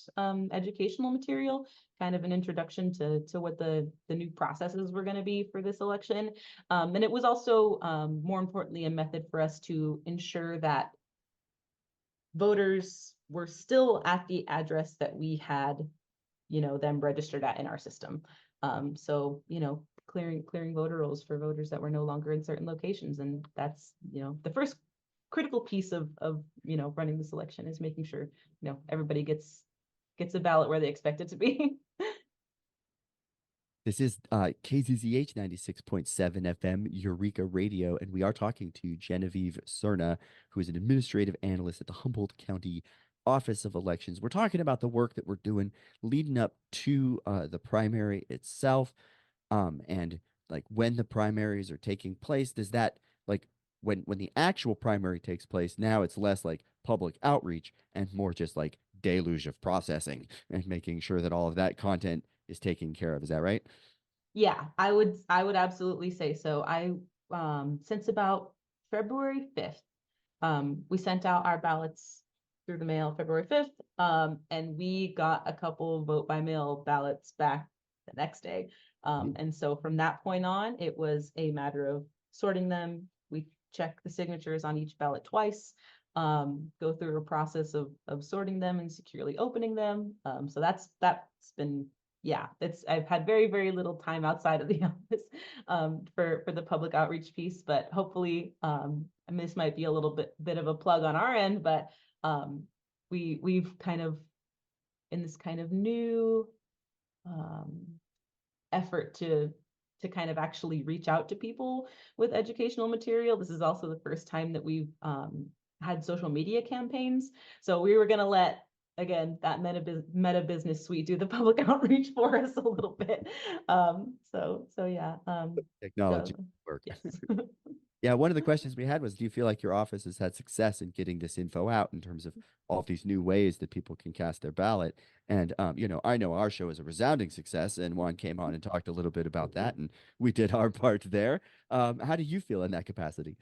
educational material, kind of an introduction to what the new processes were going to be for this election. And it was also, more importantly, a method for us to ensure that voters were still at the address that we had, them registered at in our system. So, clearing voter rolls for voters that were no longer in certain locations. And that's, the first critical piece of running this election, is making sure, everybody gets a ballot where they expect it to be. This is KZZH 96.7 FM Eureka Radio, and we are talking to Genevieve Serna, who is an administrative analyst at the Humboldt County Office of Elections. We're talking about the work that we're doing leading up to the primary itself, and like when the primaries are taking place. Does that, like, when the actual primary takes place, now it's less like public outreach and more just like deluge of processing and making sure that all of that content is taken care of. Is that right? Yeah, I would absolutely say so. Since about February 5th, we sent out our ballots through the mail February 5th, and we got a couple vote by mail ballots back the next day. And so from that point on, it was a matter of sorting them. We check the signatures on each ballot twice, go through a process of sorting them and securely opening them. So that's been, yeah, I've had very, very little time outside of the office for the public outreach piece, but hopefully, and this might be a little bit of a plug on our end, but we've kind of, in this kind of new effort to kind of actually reach out to people with educational material. This is also the first time that we've had social media campaigns. So we were going to let, again, that meta business suite do the public outreach for us a little bit. So yeah. Technology work. Yes. Yeah, one of the questions we had was, do you feel like your office has had success in getting this info out in terms of all of these new ways that people can cast their ballot? And I know our show is a resounding success, and Juan came on and talked a little bit about that, and we did our part there. How do you feel in that capacity?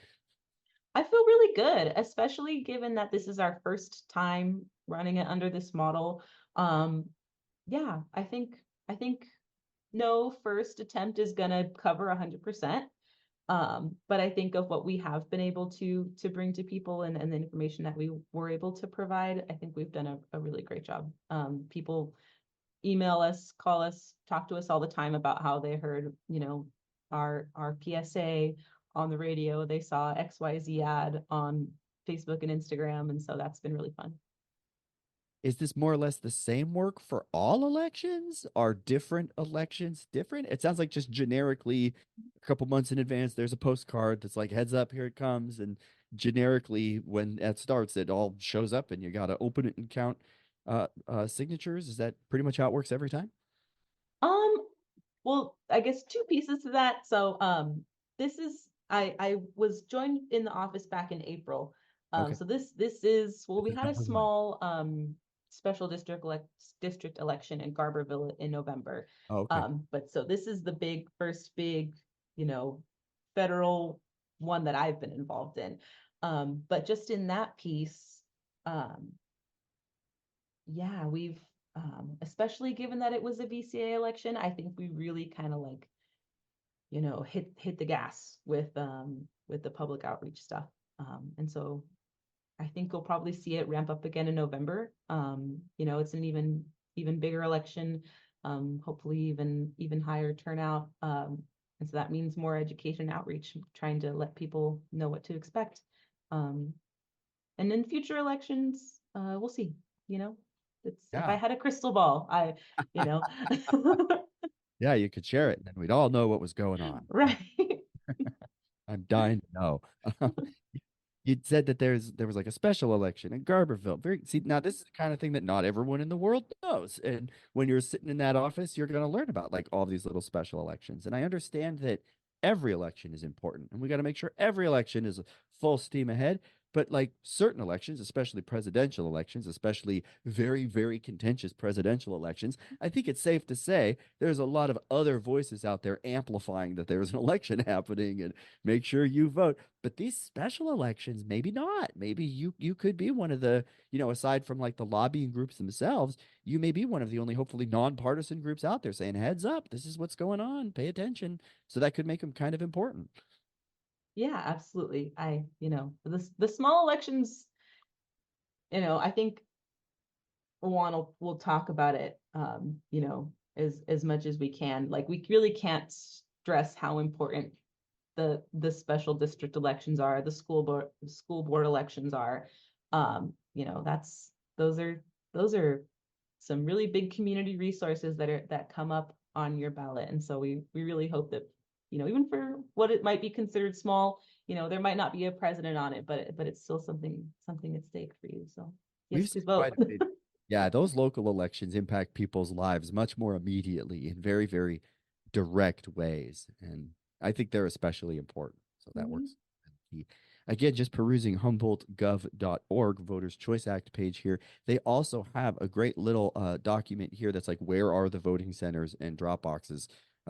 I feel really good, especially given that this is our first time running it under this model. Yeah, I think no first attempt is gonna cover 100%. But I think of what we have been able to bring to people, and the information that we were able to provide, I think we've done a really great job. People email us, call us, talk to us all the time about how they heard, our PSA on the radio. They saw XYZ ad on Facebook and Instagram. And so that's been really fun. Is this more or less the same work for all elections? Are different elections different? It sounds like just generically a couple months in advance, there's a postcard that's like, heads up, here it comes. And generically, when that starts, it all shows up and you got to open it and count signatures. Is that pretty much how it works every time? Well, I guess two pieces to that. So this is, I was joined in the office back in April. Okay. So this is, well, we This is had a number one. small special district election in Garberville in November. Oh, okay. But so this is the first big, federal one that I've been involved in. But just in that piece, yeah, we've especially given that it was a VCA election, I think we really kind of like, hit the gas with the public outreach stuff. And so I think you'll probably see it ramp up again in November. It's an even bigger election, hopefully even higher turnout. And so that means more education outreach, trying to let people know what to expect. And in future elections, we'll see, if I had a crystal ball, Yeah, you could share it, and then we'd all know what was going on. right. I'm dying to know. You said that there was like a special election in Garberville. See, now this is the kind of thing that not everyone in the world knows. And when you're sitting in that office, you're going to learn about like all these little special elections. And I understand that every election is important, and we got to make sure every election is full steam ahead. But like certain elections, especially presidential elections, especially very, very contentious presidential elections, I think it's safe to say there's a lot of other voices out there amplifying that there's an election happening and make sure you vote. But these special elections, maybe not. Maybe you could be one of the, aside from like the lobbying groups themselves, you may be one of the only hopefully nonpartisan groups out there saying, heads up, this is what's going on, pay attention. So that could make them kind of important. Yeah, absolutely. The small elections, I think Juan will talk about it, as much as we can. Like, we really can't stress how important the special district elections are, the school board elections are. Those are some really big community resources that come up on your ballot. And so we really hope that, even for what it might be considered small, there might not be a president on it, but it's still something at stake for you. So yes, please vote. Yeah, those local elections impact people's lives much more immediately in very, very direct ways. And I think they're especially important. So that works. Again, just perusing HumboldtGov.org Voters Choice Act page here. They also have a great little document here that's like, where are the voting centers and drop boxes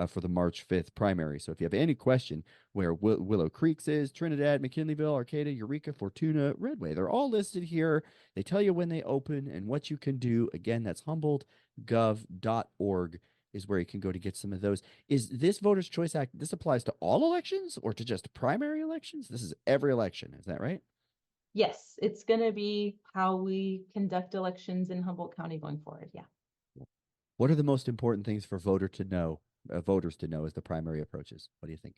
for the March 5th primary. So if you have any question where Willow Creeks is, Trinidad, McKinleyville, Arcata, Eureka, Fortuna, Redway, they're all listed here. They tell you when they open and what you can do. Again, that's HumboldtGov.org is where you can go to get some of those. Is this Voters Choice Act, this applies to all elections or to just primary elections? This is every election. Is that right? Yes, it's going to be how we conduct elections in Humboldt County going forward. Yeah. What are the most important things for voters to know as the primary approaches? What do you think?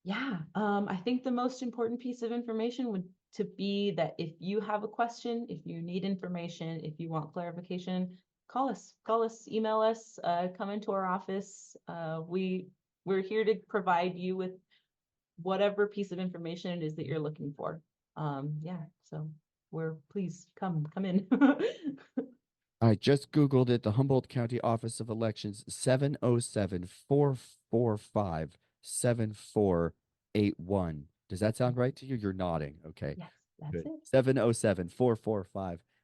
Yeah, I think the most important piece of information would to be that if you have a question, if you need information, if you want clarification, call us, email us, come into our office. We're here to provide you with whatever piece of information it is that you're looking for. So please come in. I just Googled it. The Humboldt County Office of Elections, 707-445-7481. Does that sound right to you? You're nodding. Okay. Yes, that's Good. it.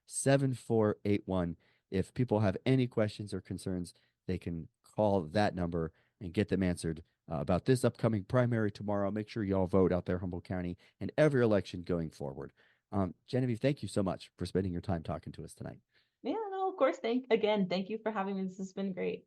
707-445-7481. If people have any questions or concerns, they can call that number and get them answered about this upcoming primary tomorrow. Make sure you all vote out there, Humboldt County, and every election going forward. Genevieve, thank you so much for spending your time talking to us tonight. Yeah, no, of course. Thank you for having me. This has been great.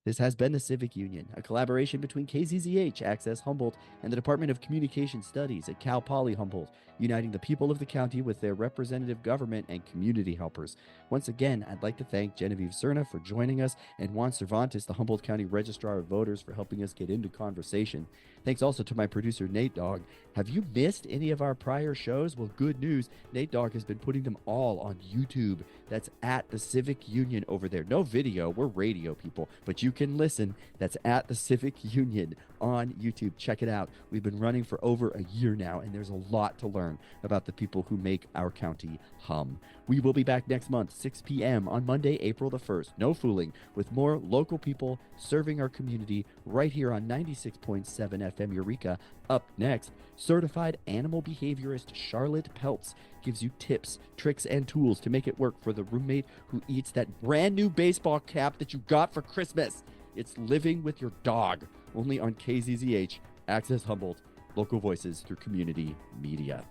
This has been the Civic Union, a collaboration between KZZH, Access Humboldt, and the Department of Communication Studies at Cal Poly Humboldt, uniting the people of the county with their representative government and community helpers. Once again, I'd like to thank Genevieve Serna for joining us and Juan Cervantes, the Humboldt County Registrar of Voters, for helping us get into conversation. Thanks also to my producer, Nate Dogg. Have you missed any of our prior shows? Well, good news. Nate Dogg has been putting them all on YouTube. That's at the Civic Union over there. No video. We're radio people, but you can listen. That's at the Civic Union on YouTube. Check it out. We've been running for over a year now, and there's a lot to learn about the people who make our county hum. We will be back next month, 6 p.m. on Monday, April the 1st. No fooling, with more local people serving our community right here on 96.7 FM Eureka. Up next, certified animal behaviorist Charlotte Peltz gives you tips, tricks, and tools to make it work for the roommate who eats that brand new baseball cap that you got for Christmas. It's Living with Your Dog, only on KZZH, Access Humboldt, local voices through community media.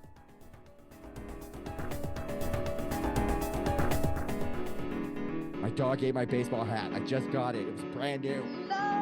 My dog ate my baseball hat. I just got it. It was brand new. No!